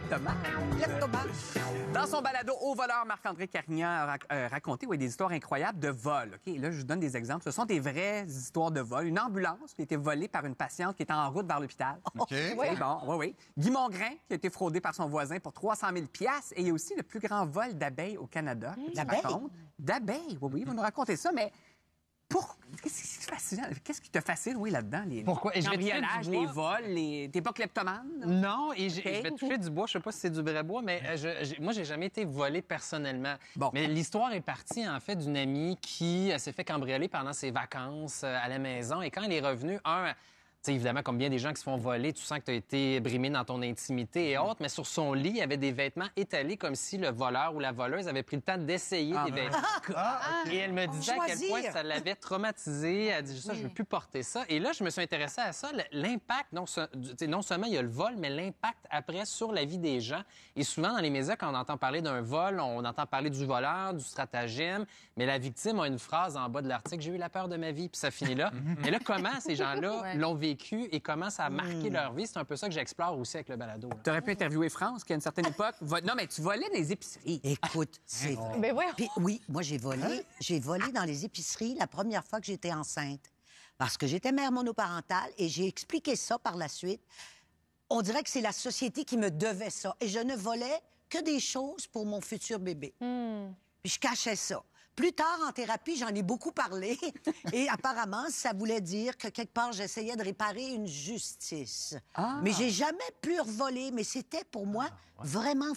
kleptomane. Dans son balado Au voleur, Marc-André Carignan a raconté des histoires incroyables de vol. OK? Là, je vous donne des exemples. Ce sont des vraies histoires de vol. Une ambulance qui a été volée par une patiente qui était en route vers l'hôpital. OK. Oui, bon, oui. Guy Mongrain qui a été fraudé par son voisin pour 300 000 $. Et il y a aussi le plus grand vol d'abeilles au Canada. D'abeilles? D'abeilles, oui, vous nous racontez ça, mais... Qu'est-ce qui te fascine, là-dedans? Pourquoi? Et je vais toucher du cambriolages, bois. les vols, T'es pas kleptomane? Non, et je vais toucher du bois. Je sais pas si c'est du vrai bois, mais moi, j'ai jamais été volé personnellement. Bon. Mais l'histoire est partie, en fait, d'une amie qui s'est fait cambrioler pendant ses vacances à la maison. Et quand elle est revenue, tu sais, évidemment, comme bien des gens qui se font voler, tu sens que tu as été brimé dans ton intimité et autres, mais sur son lit, il y avait des vêtements étalés comme si le voleur ou la voleuse avait pris le temps d'essayer des vêtements. Et elle me disait à quel point ça l'avait traumatisée. Elle dit ça, je veux plus porter ça. Et là, je me suis intéressée à ça. L'impact, non seulement il y a le vol, mais l'impact après sur la vie des gens. Et souvent, dans les médias, quand on entend parler d'un vol, on entend parler du voleur, du stratagème, mais la victime a une phrase en bas de l'article, « J'ai eu la peur de ma vie », puis ça finit là. Mais là, comment ces gens-là l'ont vécu et comment ça a marqué leur vie? C'est un peu ça que j'explore aussi avec le balado. Tu aurais pu interviewer France, qui à une certaine époque... Non, mais tu volais dans les épiceries. Écoute, c'est vrai. Mais ouais. Puis, oui, moi, j'ai volé. J'ai volé dans les épiceries la première fois que j'étais enceinte. Parce que j'étais mère monoparentale et j'ai expliqué ça par la suite. On dirait que c'est la société qui me devait ça. Et je ne volais que des choses pour mon futur bébé. Puis je cachais ça. Plus tard, en thérapie, j'en ai beaucoup parlé. Et apparemment, ça voulait dire que quelque part, j'essayais de réparer une justice. Mais j'ai jamais pu revoler. Mais c'était pour moi vraiment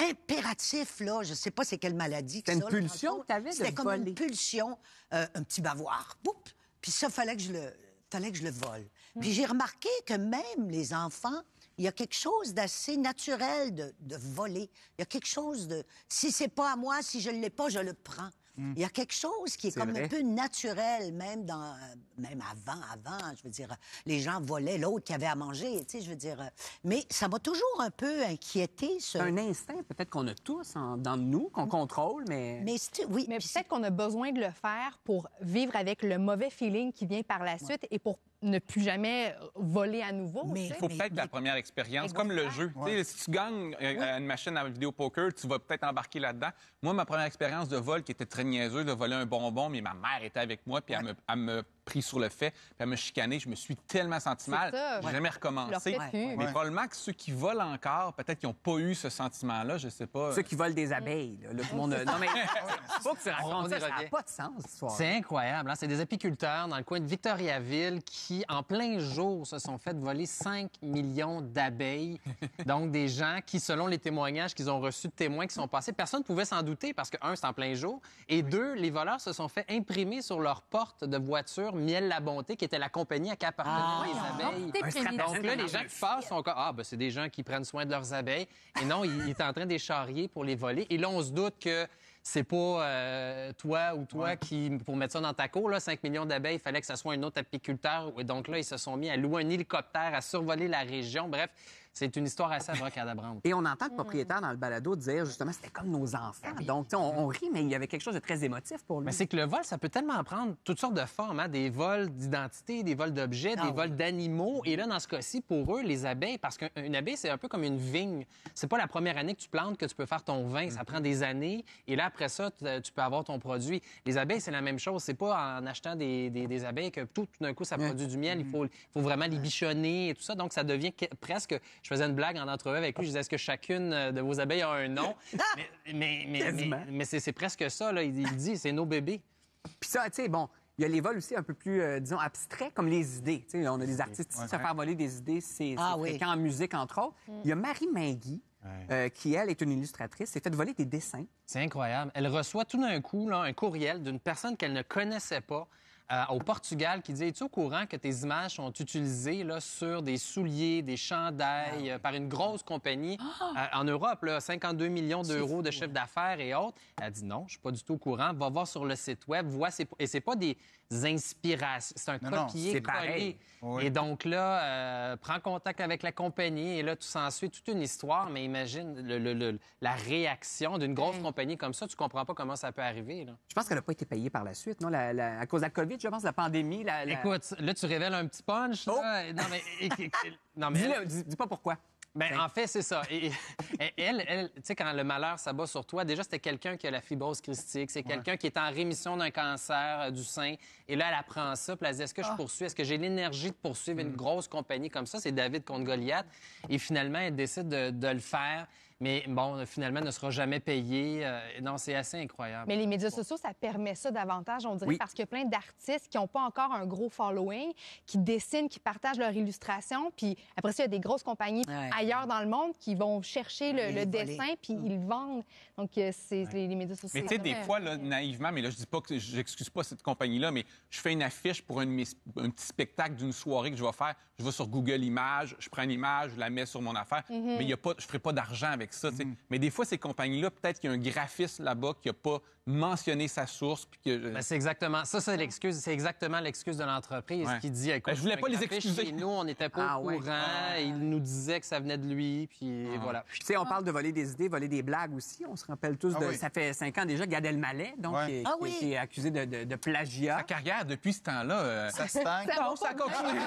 impératif, là. Je sais pas c'est quelle maladie. C'était une pulsion que t'avais de C'était comme voler. une pulsion, un petit bavoir. Poup! Puis ça, fallait que je le vole. Puis j'ai remarqué que même les enfants, il y a quelque chose d'assez naturel de voler. Il y a quelque chose de... Si c'est pas à moi, si je l'ai pas, je le prends. Il y a quelque chose qui est comme vrai. un peu naturel, même avant, je veux dire, les gens volaient l'autre qui avait à manger, tu sais, je veux dire. Mais ça m'a toujours un peu inquiété, ce... C'est un instinct, peut-être qu'on a tous dans nous, qu'on contrôle, mais... Oui. Mais puis peut-être qu'on a besoin de le faire pour vivre avec le mauvais feeling qui vient par la suite et pour ne plus jamais voler à nouveau. Mais- tu sais. Il faut peut-être la première expérience, comme le jeu. Tu sais, si tu gagnes une machine à vidéo poker, tu vas peut-être embarquer là-dedans. Moi, ma première expérience de vol qui était très niaiseuse, de voler un bonbon, mais ma mère était avec moi, puis elle me pris sur le fait, puis elle me chicanait. Je me suis tellement senti mal. ça. J'ai jamais Tu recommencé. leur fais plus. Mais probablement que ceux qui volent encore, peut-être qu'ils n'ont pas eu ce sentiment-là, je sais pas. Ceux qui volent des abeilles, là, tout le monde... Non, mais faut que tu racontes On ça, y ça n'a revient. pas de sens, cette histoire. C'est incroyable. Hein? C'est des apiculteurs dans le coin de Victoriaville qui, en plein jour, se sont fait voler 5 millions d'abeilles. Donc, des gens qui, selon les témoignages qu'ils ont reçus de témoins qui sont passés, personne ne pouvait s'en douter parce que, un, c'est en plein jour, et deux, les voleurs se sont fait imprimer sur leur porte de voiture Miel La Bonté, qui était la compagnie à qui appartenaient les abeilles. T'es prémédité. Donc là, les gens qui passent sont comme, c'est des gens qui prennent soin de leurs abeilles. Et non, il est en train de les charrier pour les voler. Et là, on se doute que c'est pas toi ou toi qui, pour mettre ça dans ta cour, là, 5 millions d'abeilles, il fallait que ça soit un autre apiculteur. Et donc là, ils se sont mis à louer un hélicoptère, à survoler la région. Bref, c'est une histoire assez abracadabrante. Et on entend le propriétaire dans le balado dire, justement, c'était comme nos enfants. Donc, tu sais, on rit, mais il y avait quelque chose de très émotif pour lui. Mais c'est que le vol, ça peut tellement prendre toutes sortes de formes, hein? Des vols d'identité, des vols d'objets, des vols d'animaux. Et là, dans ce cas-ci, pour eux, les abeilles, parce qu'une abeille, c'est un peu comme une vigne. C'est pas la première année que tu plantes que tu peux faire ton vin. Ça prend des années. Et là, après ça, tu peux avoir ton produit. Les abeilles, c'est la même chose. C'est pas en achetant des abeilles que tout d'un coup, ça produit du miel. Il faut vraiment les bichonner et tout ça. Donc, ça devient presque... Je faisais une blague en entrevue avec lui. Je disais, est-ce que chacune de vos abeilles a un nom? mais c'est presque ça, là. Il dit, c'est nos bébés. Puis ça, tu sais, bon, il y a les vols aussi un peu plus, disons, abstraits, comme les idées. Tu sais, on a des artistes ici, se faire voler des idées, c'est fréquent en musique, entre autres. Il y a Marie Mainguy, qui, elle, est une illustratrice, s'est fait voler des dessins. C'est incroyable. Elle reçoit tout d'un coup là, un courriel d'une personne qu'elle ne connaissait pas au Portugal qui dit « Es-tu au courant que tes images sont utilisées là, sur des souliers, des chandails par une grosse compagnie en Europe, là, 52 millions d'euros de chiffre d'affaires et autres? » Elle dit « Non, je suis pas du tout au courant. Va voir sur le site web. Et c'est pas des inspirations. C'est un copier-coller. Et donc là, prends contact avec la compagnie et là, tout s'ensuit, toute une histoire. Mais imagine la réaction d'une grosse compagnie comme ça. Tu comprends pas comment ça peut arriver. Là. Je pense qu'elle n'a pas été payée par la suite, non? À cause de la COVID, je pense, la pandémie. Écoute, là, tu révèles un petit punch. Là. Non, mais... Dis pas pourquoi. Ben, en fait, c'est ça. Et elle tu sais, quand le malheur s'abat sur toi, déjà, c'était quelqu'un qui a la fibrose christique. C'est quelqu'un qui est en rémission d'un cancer du sein. Et là, elle apprend ça. Puis elle se dit, est-ce que je poursuis? Est-ce que j'ai l'énergie de poursuivre une grosse compagnie comme ça? C'est David contre Goliath. Et finalement, elle décide de le faire. Mais bon, finalement, ne sera jamais payé. Non, c'est assez incroyable. Mais les médias sociaux, ça permet ça davantage, on dirait, parce qu'il y a plein d'artistes qui n'ont pas encore un gros following, qui dessinent, qui partagent leur illustration. Puis après ça, il y a des grosses compagnies ailleurs dans le monde qui vont chercher le dessin, puis ils le vendent. Donc, c'est les médias sociaux. Mais tu sais, des fois, là, naïvement, mais là, je dis pas que j'excuse pas cette compagnie-là, mais je fais une affiche pour un petit spectacle d'une soirée que je vais faire. Je vais sur Google Images, je prends une image, je la mets sur mon affaire, mais je ne ferai pas d'argent avec ça. Mais des fois, ces compagnies-là, peut-être qu'il y a un graphiste là-bas qui n'a pas mentionné sa source. Puis que... Ben, c'est exactement ça, c'est l'excuse. C'est exactement l'excuse de l'entreprise qui dit, écoute, je voulais pas les excuser. Chez nous, on n'était pas au courant. Il nous disait que ça venait de lui, puis voilà. Tu sais, on parle de voler des idées, voler des blagues aussi. On se rappelle tous de... Ça fait 5 ans déjà, Gad Elmaleh, donc, qui est accusé de plagiat. Sa carrière, depuis ce temps-là... Ça stagne. Non, ça continue.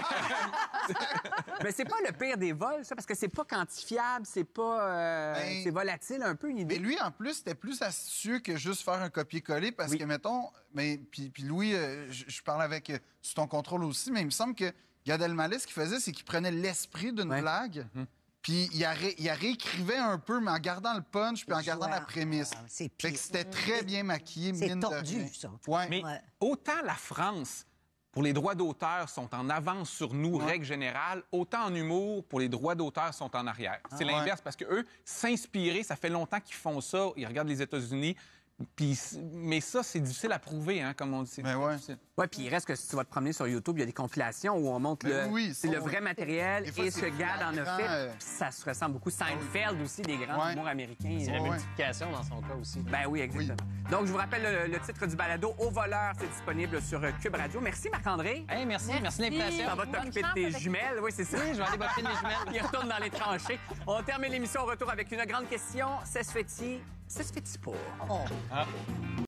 Mais c'est pas le pire des vols, ça, parce que c'est pas quantifiable, c'est pas... c'est volatile un peu, une idée. Mais lui, en plus, c'était plus astucieux que juste faire un copier-coller, parce que, mettons... Puis Louis, je parle avec sous ton contrôle aussi, mais il me semble que Gad Elmaleh, ce qu'il faisait, c'est qu'il prenait l'esprit d'une blague, puis il réécrivait un peu, mais en gardant le punch, puis en gardant la prémisse. C'est fait que c'était très bien maquillé, C'est mine tordu, de rien. ça. Mais autant la France, pour les droits d'auteur, sont en avance sur nous, règle générale, autant en humour, pour les droits d'auteur, sont en arrière. C'est l'inverse, parce que eux, s'inspirer, ça fait longtemps qu'ils font ça. Ils regardent les États-Unis. Mais ça, c'est difficile à prouver, hein, comme on dit. Oui, puis il reste que si tu vas te promener sur YouTube, il y a des compilations où on montre le vrai matériel et ce Gad en a fait. Puis ça se ressemble beaucoup. Seinfeld aussi, des grands humours américains. C'est la multiplication dans son cas aussi. Ben oui, exactement. Donc, je vous rappelle le titre du balado Au voleur, c'est disponible sur Cube Radio. Merci, Marc-André. Hey, merci de l'invitation. On va t'occuper de tes jumelles. Oui, c'est ça. Oui, je vais aller botter mes jumelles. Puis retourne dans les tranchées. On termine l'émission au retour avec une grande question. Ça se fait-il pas?